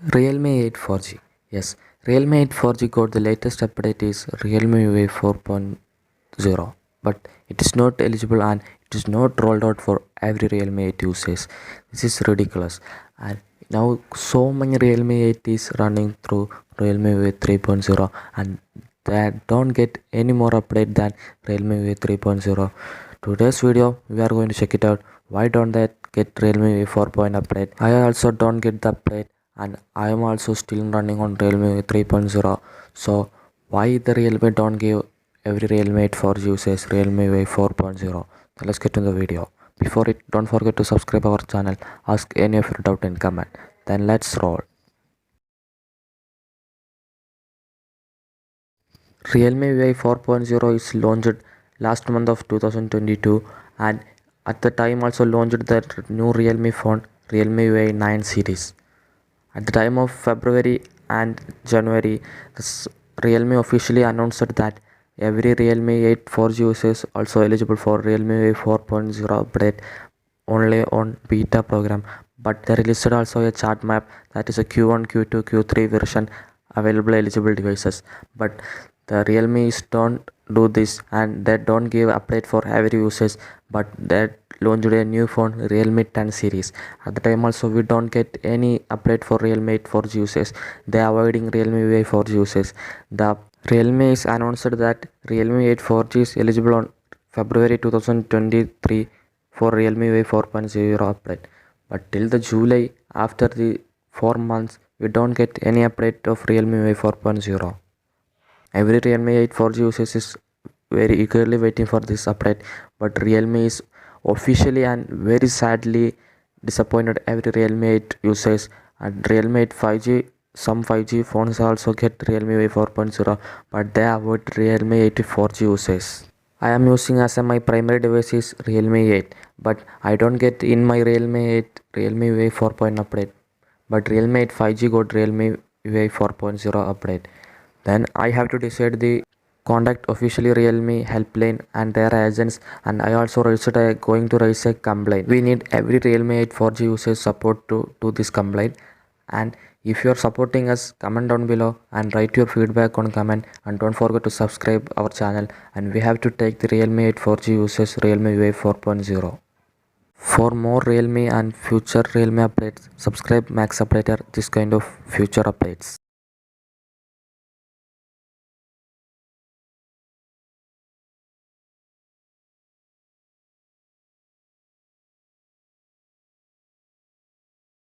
Realme 8 4G. Yes, Realme 8 4G got the latest update is Realme UI 4.0, but it is not eligible and it is not rolled out for every Realme 8 users. This is ridiculous. And now so many Realme 8 is running through Realme UI 3.0 and they don't get any more update than Realme UI 3.0. Today's video we are going to check it out. Why don't they get Realme UI 4.0 update? I also don't get the update and I am also still running on Realme 3.0. So why the Realme don't give every Realme 8 for users Realme 4.0? So let's get to the video. Before it, don't forget to subscribe our channel. Ask any of your doubt in comment. Then let's roll. Realme UI 4.0 is launched last month of 2022 and at the time also launched the new Realme phone Realme UI 9 series. At the time of February and January, Realme officially announced that every Realme 8 4G users also eligible for Realme 4.0 update only on beta program. But they released also a chart map that is a Q1, Q2, Q3 version available eligible devices. But the Realme's don't do this and they don't give update for every users, but that launched a new phone Realme 10 series. At the time also we don't get any update for Realme 8 4G users. They are avoiding Realme UI 4G users. The Realme is announced that Realme 8 4G is eligible on February 2023 for Realme UI 4.0 update. But till the July after the 4 months we don't get any update of Realme UI 4.0. Every Realme 8 4G users is very eagerly waiting for this update, but Realme is officially and very sadly disappointed every Realme 8 users. And Realme 8 5G, some 5G phones also get Realme 4.0, but they avoid Realme 8 4G users. I am using as my primary device is Realme 8, but I don't get in my Realme 8 Realme UI 4.0 update, but Realme 8 5G got Realme UI 4.0 update. Then I have to decide the contact officially Realme helpline and their agents, and I also going to raise a complaint. We need every Realme 8 4G users support to do this complaint. And if you are supporting us, comment down below and write your feedback on comment, and don't forget to subscribe our channel, and we have to take the Realme 8 4G users Realme UI 4.0. For more Realme and future Realme updates, subscribe Max Updater this kind of future updates.